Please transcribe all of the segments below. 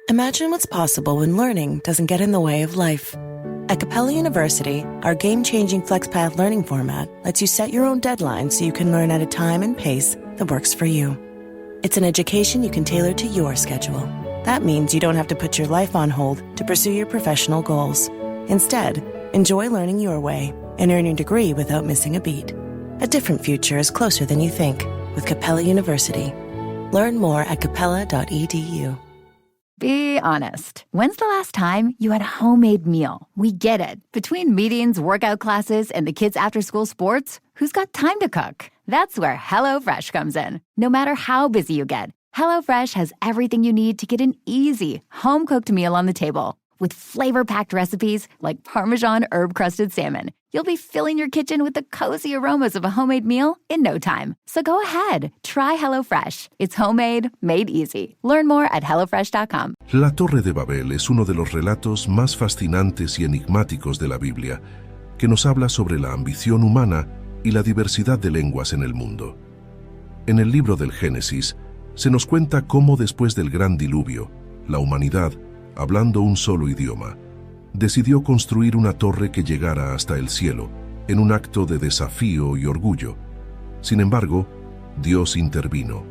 Imagine what's possible when learning doesn't get in the way of life. At Capella University, our game-changing FlexPath learning format lets you set your own deadlines so you can learn at a time and pace that works for you. It's an education you can tailor to your schedule. That means you don't have to put your life on hold to pursue your professional goals. Instead, enjoy learning your way and earn your degree without missing a beat. A different future is closer than you think with Capella University. Learn more at capella.edu. Be honest. When's the last time you had a homemade meal? We get it. Between meetings, workout classes, and the kids' after-school sports, who's got time to cook? That's where HelloFresh comes in. No matter how busy you get, HelloFresh has everything you need to get an easy, home-cooked meal on the table. With flavor-packed recipes like Parmesan herb-crusted salmon, you'll be filling your kitchen with the cozy aromas of a homemade meal in no time. So go ahead, try HelloFresh. It's homemade, made easy. Learn more at HelloFresh.com. La Torre de Babel es uno de los relatos más fascinantes y enigmáticos de la Biblia, que nos habla sobre la ambición humana y la diversidad de lenguas en el mundo. En el libro del Génesis, se nos cuenta cómo después del gran diluvio, la humanidad, hablando un solo idioma, decidió construir una torre que llegara hasta el cielo, en un acto de desafío y orgullo. Sin embargo, Dios intervino,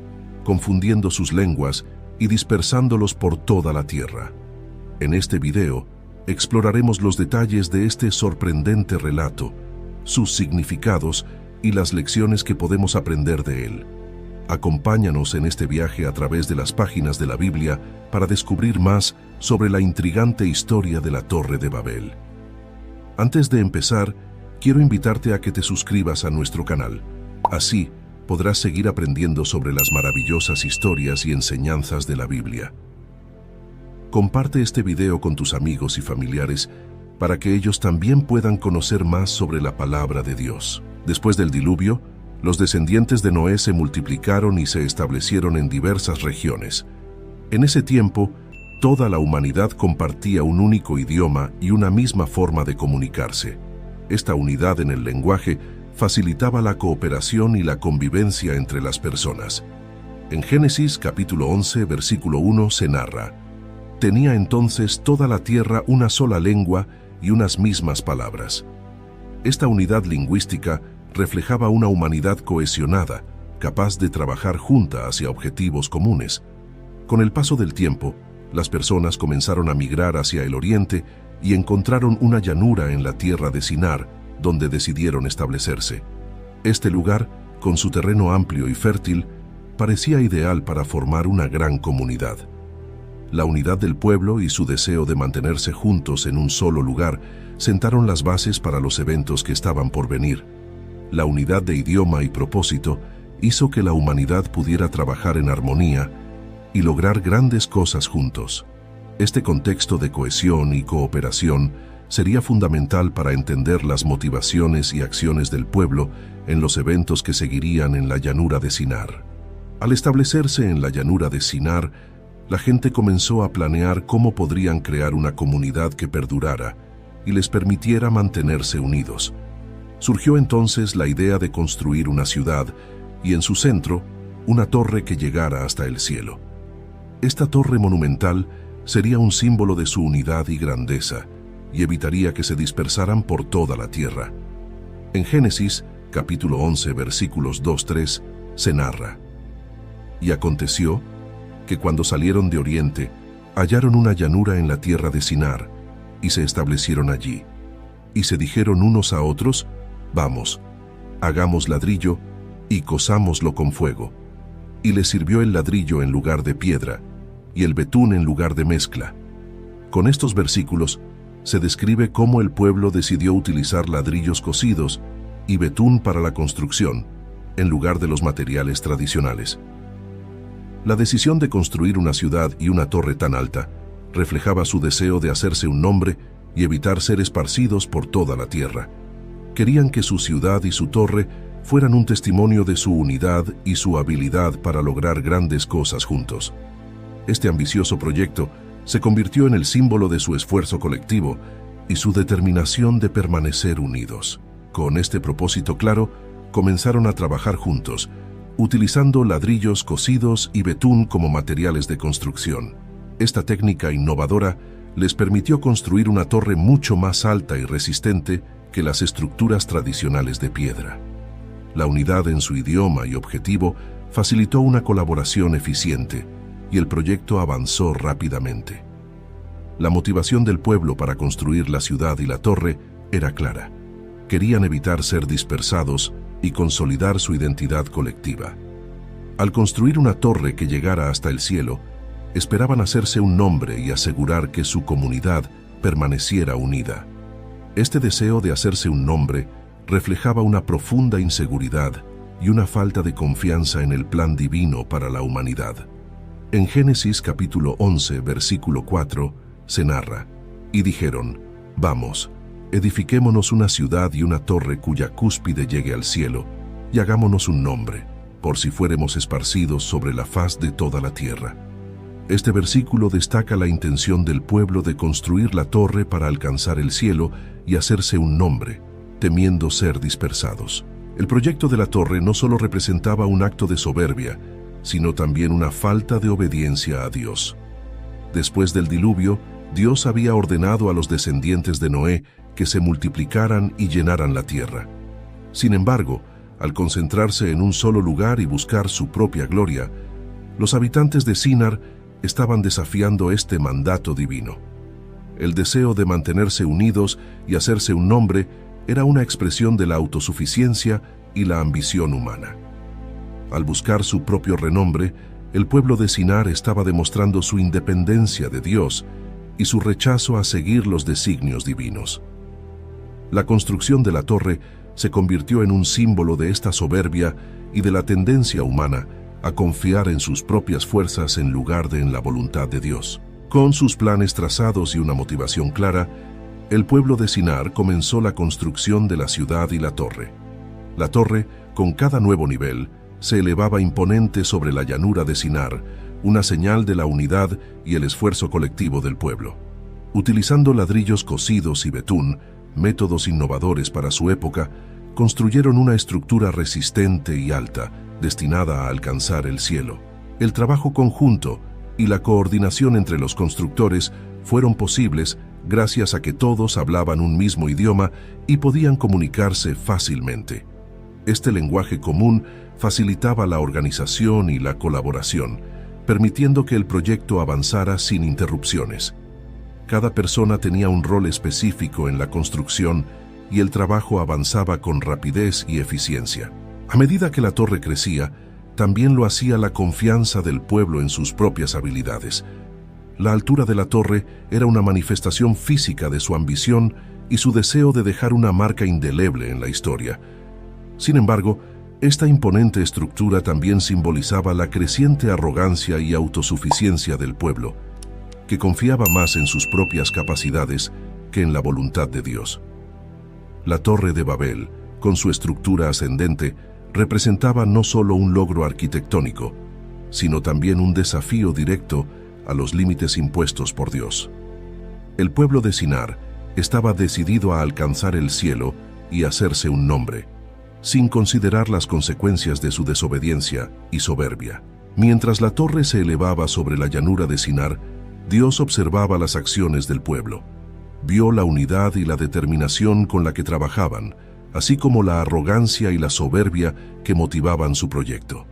confundiendo sus lenguas y dispersándolos por toda la tierra. En este video, exploraremos los detalles de este sorprendente relato, sus significados y las lecciones que podemos aprender de él. Acompáñanos en este viaje a través de las páginas de la Biblia para descubrir más sobre la intrigante historia de la Torre de Babel. Antes de empezar, quiero invitarte a que te suscribas a nuestro canal. Así podrás seguir aprendiendo sobre las maravillosas historias y enseñanzas de la Biblia. Comparte este video con tus amigos y familiares para que ellos también puedan conocer más sobre la palabra de Dios. Después del diluvio, los descendientes de Noé se multiplicaron y se establecieron en diversas regiones. En ese tiempo, toda la humanidad compartía un único idioma y una misma forma de comunicarse. Esta unidad en el lenguaje facilitaba la cooperación y la convivencia entre las personas. En Génesis capítulo 11, versículo 1 se narra: «Tenía entonces toda la tierra una sola lengua y unas mismas palabras». Esta unidad lingüística reflejaba una humanidad cohesionada, capaz de trabajar junta hacia objetivos comunes. Con el paso del tiempo, las personas comenzaron a migrar hacia el oriente y encontraron una llanura en la tierra de Sinar, donde decidieron establecerse. Este lugar, con su terreno amplio y fértil, parecía ideal para formar una gran comunidad. La unidad del pueblo y su deseo de mantenerse juntos en un solo lugar sentaron las bases para los eventos que estaban por venir. La unidad de idioma y propósito hizo que la humanidad pudiera trabajar en armonía y lograr grandes cosas juntos. Este contexto de cohesión y cooperación sería fundamental para entender las motivaciones y acciones del pueblo en los eventos que seguirían en la llanura de Sinar. Al establecerse en la llanura de Sinar, la gente comenzó a planear cómo podrían crear una comunidad que perdurara y les permitiera mantenerse unidos. Surgió entonces la idea de construir una ciudad y en su centro, una torre que llegara hasta el cielo. Esta torre monumental sería un símbolo de su unidad y grandeza y evitaría que se dispersaran por toda la tierra. En Génesis, capítulo 11, versículos 2-3, se narra: «Y aconteció que cuando salieron de oriente, hallaron una llanura en la tierra de Sinar, y se establecieron allí. Y se dijeron unos a otros: Vamos, hagamos ladrillo y cosámoslo con fuego. Y les sirvió el ladrillo en lugar de piedra, y el betún en lugar de mezcla». Con estos versículos se describe cómo el pueblo decidió utilizar ladrillos cocidos y betún para la construcción, en lugar de los materiales tradicionales. La decisión de construir una ciudad y una torre tan alta reflejaba su deseo de hacerse un nombre y evitar ser esparcidos por toda la tierra. Querían que su ciudad y su torre fueran un testimonio de su unidad y su habilidad para lograr grandes cosas juntos. Este ambicioso proyecto se convirtió en el símbolo de su esfuerzo colectivo y su determinación de permanecer unidos. Con este propósito claro, comenzaron a trabajar juntos, utilizando ladrillos cocidos y betún como materiales de construcción. Esta técnica innovadora les permitió construir una torre mucho más alta y resistente que las estructuras tradicionales de piedra. La unidad en su idioma y objetivo facilitó una colaboración eficiente y el proyecto avanzó rápidamente. La motivación del pueblo para construir la ciudad y la torre era clara. Querían evitar ser dispersados y consolidar su identidad colectiva. Al construir una torre que llegara hasta el cielo, esperaban hacerse un nombre y asegurar que su comunidad permaneciera unida. Este deseo de hacerse un nombre reflejaba una profunda inseguridad y una falta de confianza en el plan divino para la humanidad. En Génesis capítulo 11, versículo 4, se narra: «Y dijeron, vamos, edifiquémonos una ciudad y una torre cuya cúspide llegue al cielo, y hagámonos un nombre, por si fuéremos esparcidos sobre la faz de toda la tierra». Este versículo destaca la intención del pueblo de construir la torre para alcanzar el cielo y hacerse un nombre, temiendo ser dispersados. El proyecto de la torre no solo representaba un acto de soberbia, sino también una falta de obediencia a Dios. Después del diluvio, Dios había ordenado a los descendientes de Noé que se multiplicaran y llenaran la tierra. Sin embargo, al concentrarse en un solo lugar y buscar su propia gloria, los habitantes de Sinar estaban desafiando este mandato divino. El deseo de mantenerse unidos y hacerse un nombre era una expresión de la autosuficiencia y la ambición humana. Al buscar su propio renombre, el pueblo de Sinar estaba demostrando su independencia de Dios y su rechazo a seguir los designios divinos. La construcción de la torre se convirtió en un símbolo de esta soberbia y de la tendencia humana a confiar en sus propias fuerzas en lugar de en la voluntad de Dios. Con sus planes trazados y una motivación clara, el pueblo de Sinar comenzó la construcción de la ciudad y la torre. La torre, con cada nuevo nivel, se elevaba imponente sobre la llanura de Sinar, una señal de la unidad y el esfuerzo colectivo del pueblo. Utilizando ladrillos cocidos y betún, métodos innovadores para su época, construyeron una estructura resistente y alta, destinada a alcanzar el cielo. El trabajo conjunto y la coordinación entre los constructores fueron posibles gracias a que todos hablaban un mismo idioma y podían comunicarse fácilmente. Este lenguaje común facilitaba la organización y la colaboración, permitiendo que el proyecto avanzara sin interrupciones. Cada persona tenía un rol específico en la construcción y el trabajo avanzaba con rapidez y eficiencia. A medida que la torre crecía, también lo hacía la confianza del pueblo en sus propias habilidades. La altura de la torre era una manifestación física de su ambición y su deseo de dejar una marca indeleble en la historia. Sin embargo, esta imponente estructura también simbolizaba la creciente arrogancia y autosuficiencia del pueblo, que confiaba más en sus propias capacidades que en la voluntad de Dios. La Torre de Babel, con su estructura ascendente, representaba no solo un logro arquitectónico, sino también un desafío directo a los límites impuestos por Dios. El pueblo de Sinar estaba decidido a alcanzar el cielo y hacerse un nombre, sin considerar las consecuencias de su desobediencia y soberbia. Mientras la torre se elevaba sobre la llanura de Sinar, Dios observaba las acciones del pueblo. Vio la unidad y la determinación con la que trabajaban, así como la arrogancia y la soberbia que motivaban su proyecto.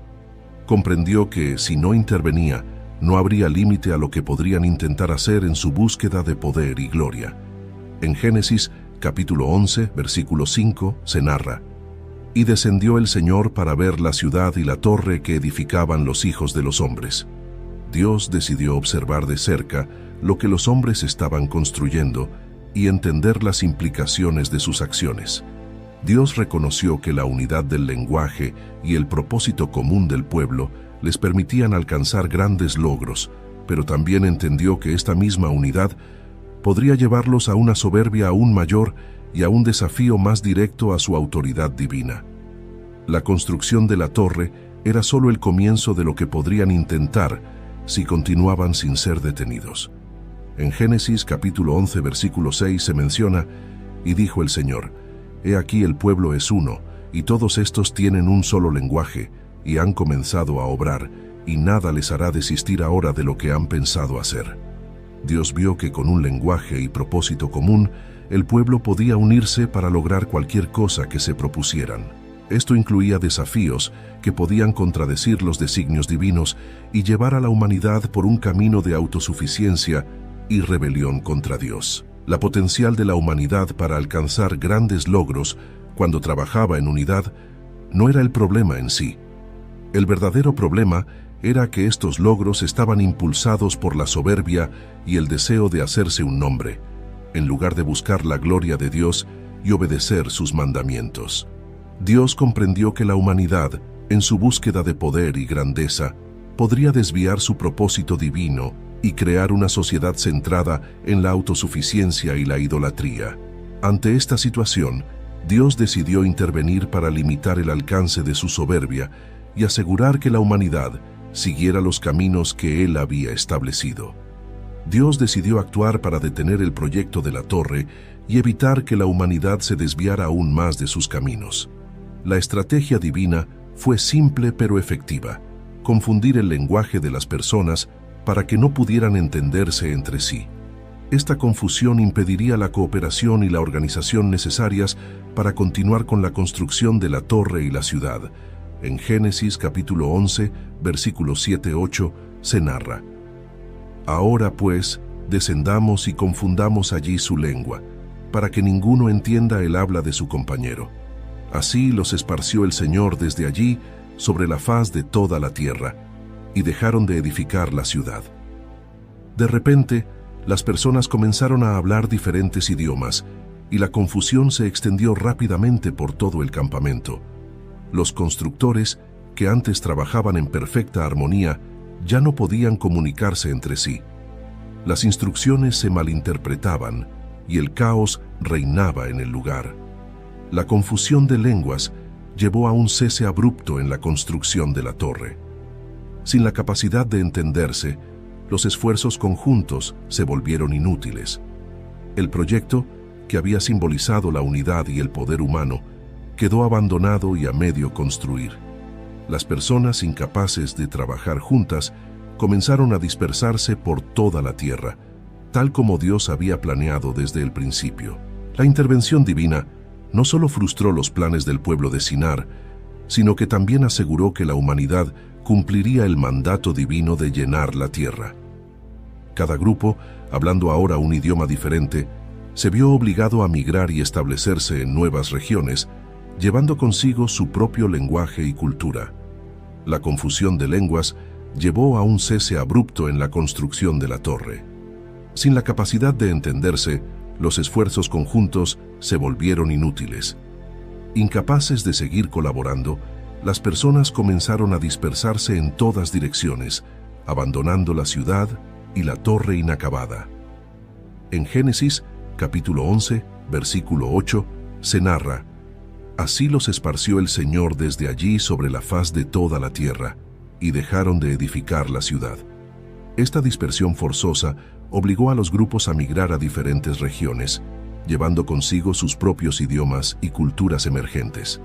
Comprendió que, si no intervenía, no habría límite a lo que podrían intentar hacer en su búsqueda de poder y gloria. En Génesis, capítulo 11, versículo 5, se narra: «Y descendió el Señor para ver la ciudad y la torre que edificaban los hijos de los hombres». Dios decidió observar de cerca lo que los hombres estaban construyendo y entender las implicaciones de sus acciones. Dios reconoció que la unidad del lenguaje y el propósito común del pueblo les permitían alcanzar grandes logros, pero también entendió que esta misma unidad podría llevarlos a una soberbia aún mayor y a un desafío más directo a su autoridad divina. La construcción de la torre era solo el comienzo de lo que podrían intentar si continuaban sin ser detenidos. En Génesis capítulo 11 versículo 6 se menciona: «Y dijo el Señor: He aquí el pueblo es uno, y todos estos tienen un solo lenguaje, y han comenzado a obrar, y nada les hará desistir ahora de lo que han pensado hacer. Dios vio que con un lenguaje y propósito común, el pueblo podía unirse para lograr cualquier cosa que se propusieran. Esto incluía desafíos que podían contradecir los designios divinos y llevar a la humanidad por un camino de autosuficiencia y rebelión contra Dios. La potencial de la humanidad para alcanzar grandes logros cuando trabajaba en unidad no era el problema en sí. El verdadero problema era que estos logros estaban impulsados por la soberbia y el deseo de hacerse un nombre, en lugar de buscar la gloria de Dios y obedecer sus mandamientos. Dios comprendió que la humanidad, en su búsqueda de poder y grandeza, podría desviar su propósito divino y crear una sociedad centrada en la autosuficiencia y la idolatría. Ante esta situación, Dios decidió intervenir para limitar el alcance de su soberbia y asegurar que la humanidad siguiera los caminos que Él había establecido. Dios decidió actuar para detener el proyecto de la torre y evitar que la humanidad se desviara aún más de sus caminos. La estrategia divina fue simple pero efectiva: confundir el lenguaje de las personas para que no pudieran entenderse entre sí. Esta confusión impediría la cooperación y la organización necesarias para continuar con la construcción de la torre y la ciudad. En Génesis capítulo 11, versículos 7-8, se narra: Ahora pues, descendamos y confundamos allí su lengua, para que ninguno entienda el habla de su compañero. Así los esparció el Señor desde allí sobre la faz de toda la tierra, y dejaron de edificar la ciudad. De repente, las personas comenzaron a hablar diferentes idiomas, y la confusión se extendió rápidamente por todo el campamento. Los constructores, que antes trabajaban en perfecta armonía, ya no podían comunicarse entre sí. Las instrucciones se malinterpretaban, y el caos reinaba en el lugar. La confusión de lenguas llevó a un cese abrupto en la construcción de la torre. Sin la capacidad de entenderse, los esfuerzos conjuntos se volvieron inútiles. El proyecto, que había simbolizado la unidad y el poder humano, quedó abandonado y a medio construir. Las personas incapaces de trabajar juntas comenzaron a dispersarse por toda la tierra, tal como Dios había planeado desde el principio. La intervención divina no solo frustró los planes del pueblo de Sinar, sino que también aseguró que la humanidad cumpliría el mandato divino de llenar la tierra. Cada grupo, hablando ahora un idioma diferente, se vio obligado a migrar y establecerse en nuevas regiones, llevando consigo su propio lenguaje y cultura. La confusión de lenguas llevó a un cese abrupto en la construcción de la torre. Sin la capacidad de entenderse, los esfuerzos conjuntos se volvieron inútiles. Incapaces de seguir colaborando, las personas comenzaron a dispersarse en todas direcciones, abandonando la ciudad y la torre inacabada. En Génesis, capítulo 11, versículo 8, se narra: Así los esparció el Señor desde allí sobre la faz de toda la tierra, y dejaron de edificar la ciudad. Esta dispersión forzosa obligó a los grupos a migrar a diferentes regiones, llevando consigo sus propios idiomas y culturas emergentes.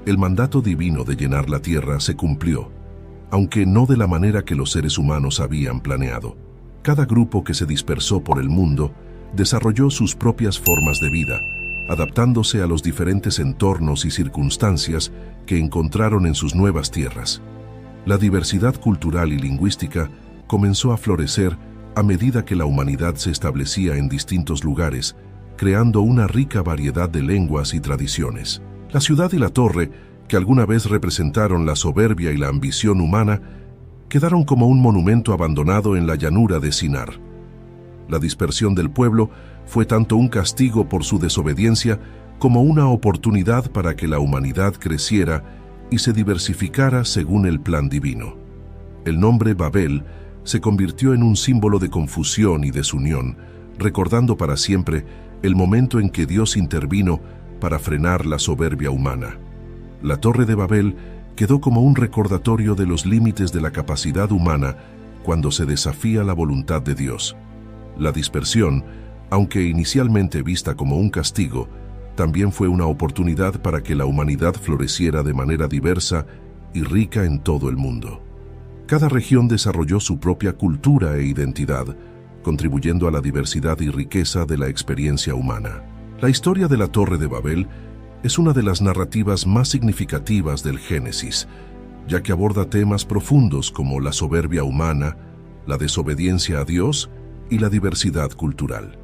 El mandato divino de llenar la tierra se cumplió, aunque no de la manera que los seres humanos habían planeado. Cada grupo que se dispersó por el mundo desarrolló sus propias formas de vida, adaptándose a los diferentes entornos y circunstancias que encontraron en sus nuevas tierras. La diversidad cultural y lingüística comenzó a florecer a medida que la humanidad se establecía en distintos lugares, creando una rica variedad de lenguas y tradiciones. La ciudad y la torre, que alguna vez representaron la soberbia y la ambición humana, quedaron como un monumento abandonado en la llanura de Sinar. La dispersión del pueblo fue tanto un castigo por su desobediencia como una oportunidad para que la humanidad creciera y se diversificara según el plan divino. El nombre Babel se convirtió en un símbolo de confusión y desunión, recordando para siempre el momento en que Dios intervino para frenar la soberbia humana. La Torre de Babel quedó como un recordatorio de los límites de la capacidad humana cuando se desafía la voluntad de Dios. La dispersión, aunque inicialmente vista como un castigo, también fue una oportunidad para que la humanidad floreciera de manera diversa y rica en todo el mundo. Cada región desarrolló su propia cultura e identidad, contribuyendo a la diversidad y riqueza de la experiencia humana. La historia de la Torre de Babel es una de las narrativas más significativas del Génesis, ya que aborda temas profundos como la soberbia humana, la desobediencia a Dios y la diversidad cultural.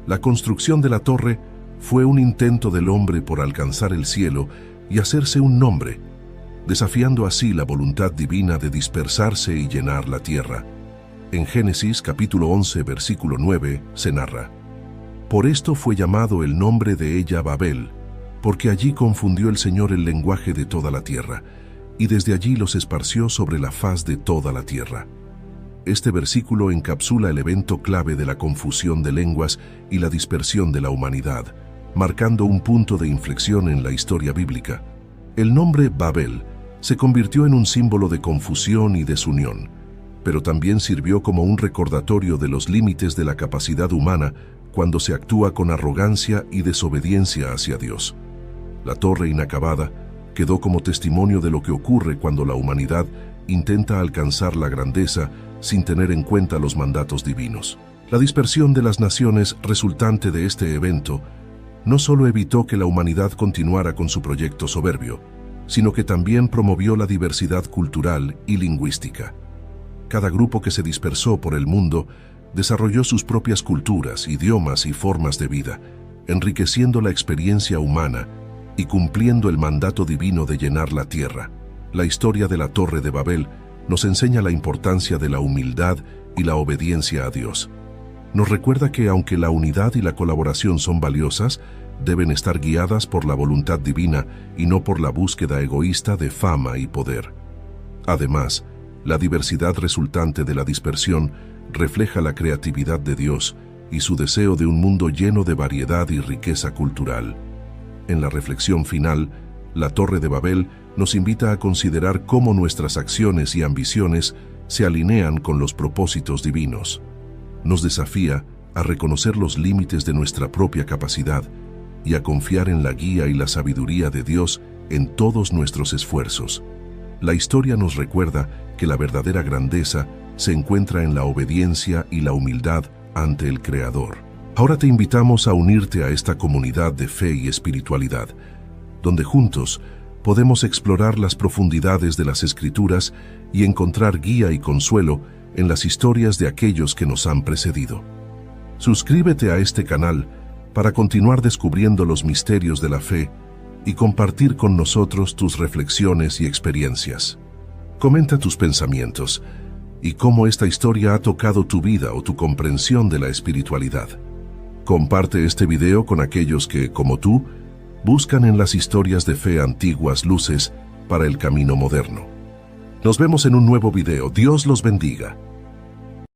La construcción de la torre fue un intento del hombre por alcanzar el cielo y hacerse un nombre, desafiando así la voluntad divina de dispersarse y llenar la tierra. En Génesis capítulo 11, versículo 9, se narra: «Por esto fue llamado el nombre de ella Babel, porque allí confundió el Señor el lenguaje de toda la tierra, y desde allí los esparció sobre la faz de toda la tierra». Este versículo encapsula el evento clave de la confusión de lenguas y la dispersión de la humanidad, marcando un punto de inflexión en la historia bíblica. El nombre Babel se convirtió en un símbolo de confusión y desunión, pero también sirvió como un recordatorio de los límites de la capacidad humana cuando se actúa con arrogancia y desobediencia hacia Dios. La torre inacabada quedó como testimonio de lo que ocurre cuando la humanidad intenta alcanzar la grandeza sin tener en cuenta los mandatos divinos. La dispersión de las naciones resultante de este evento no solo evitó que la humanidad continuara con su proyecto soberbio, sino que también promovió la diversidad cultural y lingüística. Cada grupo que se dispersó por el mundo desarrolló sus propias culturas, idiomas y formas de vida, enriqueciendo la experiencia humana y cumpliendo el mandato divino de llenar la tierra. La historia de la Torre de Babel nos enseña la importancia de la humildad y la obediencia a Dios. Nos recuerda que aunque la unidad y la colaboración son valiosas, deben estar guiadas por la voluntad divina y no por la búsqueda egoísta de fama y poder. Además, la diversidad resultante de la dispersión refleja la creatividad de Dios y su deseo de un mundo lleno de variedad y riqueza cultural. En la reflexión final, la Torre de Babel nos invita a considerar cómo nuestras acciones y ambiciones se alinean con los propósitos divinos. Nos desafía a reconocer los límites de nuestra propia capacidad y a confiar en la guía y la sabiduría de Dios en todos nuestros esfuerzos. La historia nos recuerda que la verdadera grandeza se encuentra en la obediencia y la humildad ante el Creador. Ahora te invitamos a unirte a esta comunidad de fe y espiritualidad, donde juntos podemos explorar las profundidades de las Escrituras y encontrar guía y consuelo en las historias de aquellos que nos han precedido. Suscríbete a este canal para continuar descubriendo los misterios de la fe y compartir con nosotros tus reflexiones y experiencias. Comenta tus pensamientos y cómo esta historia ha tocado tu vida o tu comprensión de la espiritualidad. Comparte este video con aquellos que, como tú, buscan en las historias de fe antiguas luces para el camino moderno. Nos vemos en un nuevo video. Dios los bendiga.